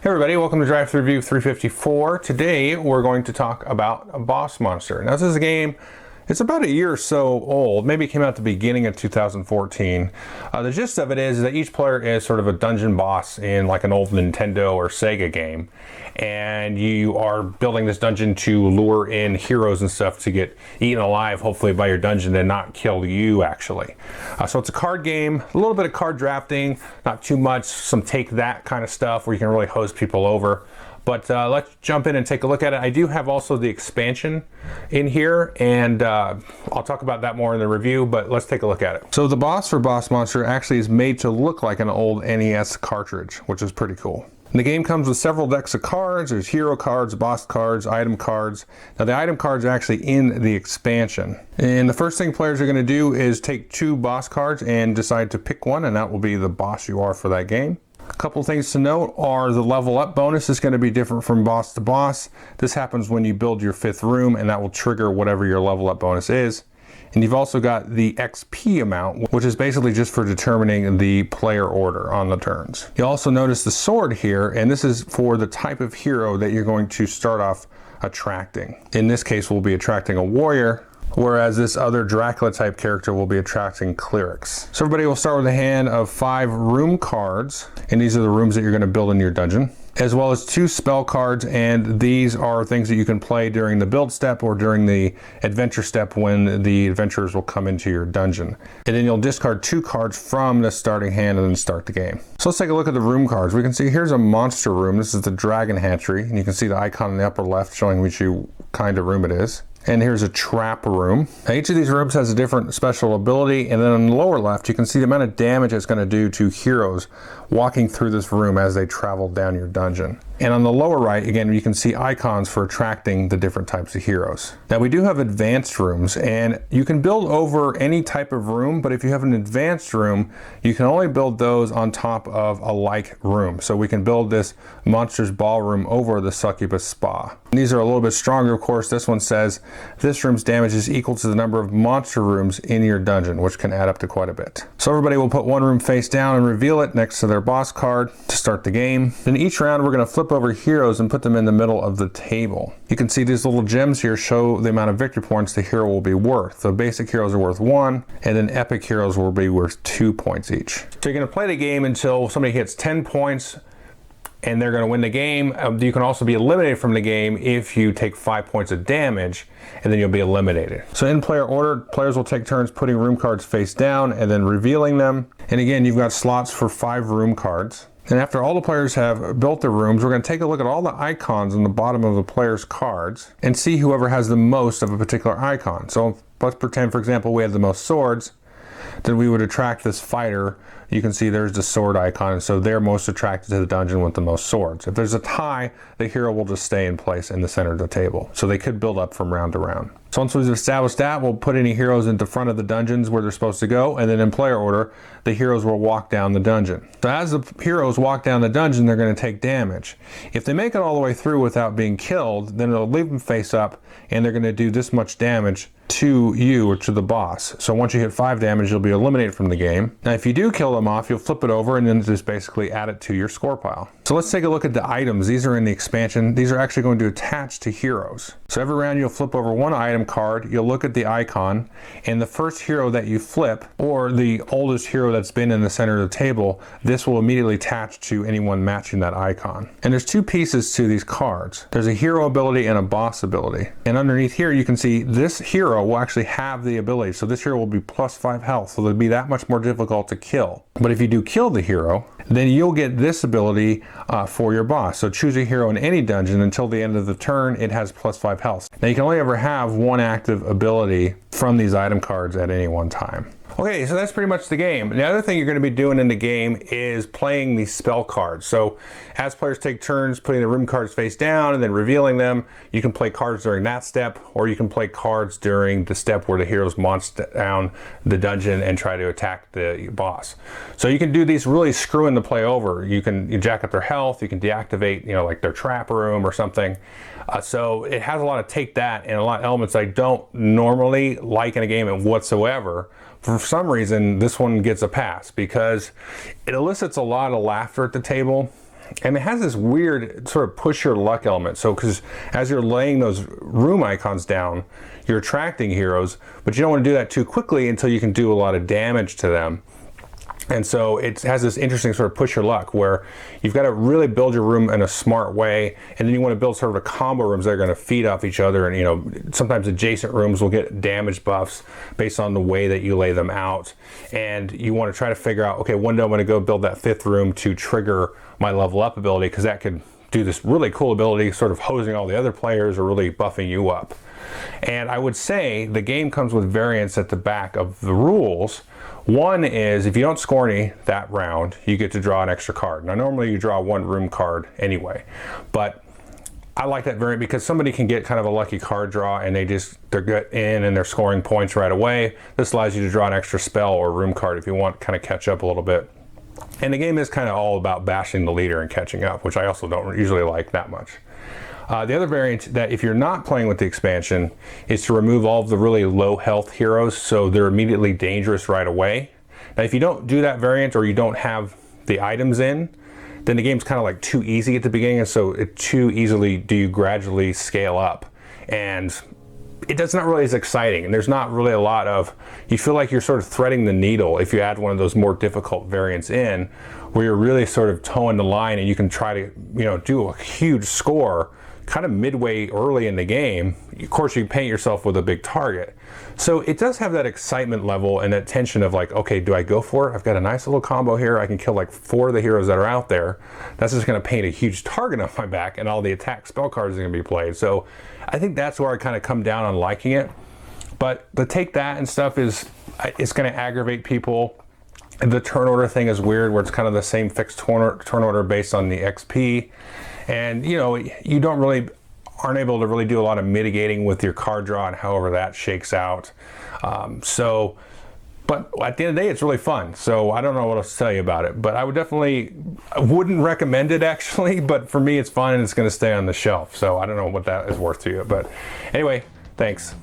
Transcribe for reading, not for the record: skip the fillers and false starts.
Hey everybody, welcome to Drive Thru Review 354. Today we're going to talk about a Boss Monster. Now this is a game, it's about a year or so old, maybe it came out at the beginning of 2014. The gist of it is that each player is sort of a dungeon boss in like an old Nintendo or Sega game. And you are building this dungeon to lure in heroes and stuff to get eaten alive, hopefully by your dungeon, and not kill you actually. So it's a card game, a little bit of card drafting, not too much, some take that kind of stuff where you can really hose people over. But let's jump in and take a look at it. I do have also the expansion in here, and I'll talk about that more in the review, but let's take a look at it. So the boss for Boss Monster actually is made to look like an old NES cartridge, which is pretty cool. And the game comes with several decks of cards. There's hero cards, boss cards, item cards. Now the item cards are actually in the expansion. And the first thing players are going to do is take two boss cards and decide to pick one, and that will be the boss you are for that game. A couple things to note are the level up bonus is going to be different from boss to boss. This happens when you build your 5th room, and that will trigger whatever your level up bonus is. And you've also got the XP amount, which is basically just for determining the player order on the turns. You also notice the sword here, and this is for the type of hero that you're going to start off attracting. In this case, we'll be attracting a warrior, whereas this other Dracula type character will be attracting clerics. So everybody will start with a hand of 5 room cards, and these are the rooms that you're going to build in your dungeon, as well as 2 spell cards, and these are things that you can play during the build step or during the adventure step when the adventurers will come into your dungeon. And then you'll discard 2 cards from the starting hand and then start the game. So let's take a look at the room cards. We can see here's a monster room. This is the Dragon Hatchery, and you can see the icon in the upper left showing which kind of room it is. And here's a trap room. Now each of these rooms has a different special ability, and then on the lower left you can see the amount of damage it's going to do to heroes walking through this room as they travel down your dungeon. And on the lower right, again, you can see icons for attracting the different types of heroes. Now we do have advanced rooms, and you can build over any type of room, but if you have an advanced room, you can only build those on top of a like room. So we can build this Monsters Ballroom over the Succubus Spa. And these are a little bit stronger, of course. This one says this room's damage is equal to the number of monster rooms in your dungeon, which can add up to quite a bit. So everybody will put one room face down and reveal it next to their boss card to start the game. Then each round we're going to flip over heroes and put them in the middle of the table. You can see these little gems here show the amount of victory points the hero will be worth. So basic heroes are worth 1, and then epic heroes will be worth 2 points each. So you're going to play the game until somebody hits 10 points and they're going to win the game. You can also be eliminated from the game if you take 5 points of damage, and then you'll be eliminated. So in player order, players will take turns putting room cards face down and then revealing them. And again, you've got slots for 5 room cards. And after all the players have built their rooms, we're going to take a look at all the icons on the bottom of the player's cards and see whoever has the most of a particular icon. So let's pretend, for example, we have the most swords. Then we would attract this fighter. You can see there's the sword icon, and so they're most attracted to the dungeon with the most swords. If there's a tie, the hero will just stay in place in the center of the table. So they could build up from round to round. So once we've established that, we'll put any heroes into front of the dungeons where they're supposed to go, and then in player order, the heroes will walk down the dungeon. So as the heroes walk down the dungeon, they're going to take damage. If they make it all the way through without being killed, then it'll leave them face up, and they're going to do this much damage to you or to the boss. So once you hit 5 damage, you'll be eliminated from the game. Now if you do kill them off, you'll flip it over and then just basically add it to your score pile. So let's take a look at the items. These are in the expansion. These are actually going to attach to heroes. So every round you'll flip over one item card, you'll look at the icon, and the first hero that you flip, or the oldest hero that's been in the center of the table, this will immediately attach to anyone matching that icon. And there's 2 pieces to these cards. There's a hero ability and a boss ability. And underneath here you can see this hero will actually have the ability. So this hero will be plus 5 health, so it'll be that much more difficult to kill. But if you do kill the hero, then you'll get this ability for your boss. So choose a hero in any dungeon until the end of the turn, it has plus 5 health. Now you can only ever have one active ability from these item cards at any one time. Okay, so that's pretty much the game. The other thing you're going to be doing in the game is playing these spell cards. So as players take turns putting the room cards face down and then revealing them, you can play cards during that step, or you can play cards during the step where the heroes launch down the dungeon and try to attack the boss. So you can do these really screwing the play over. You jack up their health, you can deactivate, like their trap room or something. So it has a lot of take that and a lot of elements I don't normally like in a game whatsoever. For some reason, this one gets a pass because it elicits a lot of laughter at the table. And it has this weird sort of push your luck element. So, because as you're laying those room icons down, you're attracting heroes, but you don't want to do that too quickly until you can do a lot of damage to them. And so it has this interesting sort of push your luck where you've got to really build your room in a smart way, and then you want to build sort of a combo rooms that are going to feed off each other, and you know, sometimes adjacent rooms will get damage buffs based on the way that you lay them out. And you want to try to figure out, okay, when do I want to go build that 5th room to trigger my level up ability, because that could do this really cool ability, sort of hosing all the other players or really buffing you up. And I would say the game comes with variants at the back of the rules. One is if you don't score any that round, you get to draw an extra card. Now normally you draw 1 room card anyway, but I like that variant because somebody can get kind of a lucky card draw and they're good in and they're scoring points right away. This allows you to draw an extra spell or room card if you want to kind of catch up a little bit. And the game is kind of all about bashing the leader and catching up, which I also don't usually like that much. The other variant that if you're not playing with the expansion is to remove all of the really low health heroes so they're immediately dangerous right away. Now if you don't do that variant or you don't have the items in, then the game's kind of like too easy at the beginning, and so it too easily do you gradually scale up. And it's not really as exciting, and there's not really a lot of, you feel like you're sort of threading the needle if you add one of those more difficult variants in, where you're really sort of towing the line and you can try to, you know, do a huge score kind of midway early in the game. Of course you paint yourself with a big target. So it does have that excitement level and that tension of like, okay, do I go for it? I've got a nice little combo here. I can kill like 4 of the heroes that are out there. That's just going to paint a huge target on my back, and all the attack spell cards are going to be played. So I think that's where I kind of come down on liking it. But the take that and stuff it's going to aggravate people. The turn order thing is weird, where it's kind of the same fixed turn order based on the XP. And you know, you aren't able to really do a lot of mitigating with your card draw and however that shakes out. But at the end of the day, it's really fun. So I don't know what else to tell you about it, but I wouldn't recommend it actually, but for me it's fun and it's going to stay on the shelf. So I don't know what that is worth to you, but anyway, thanks.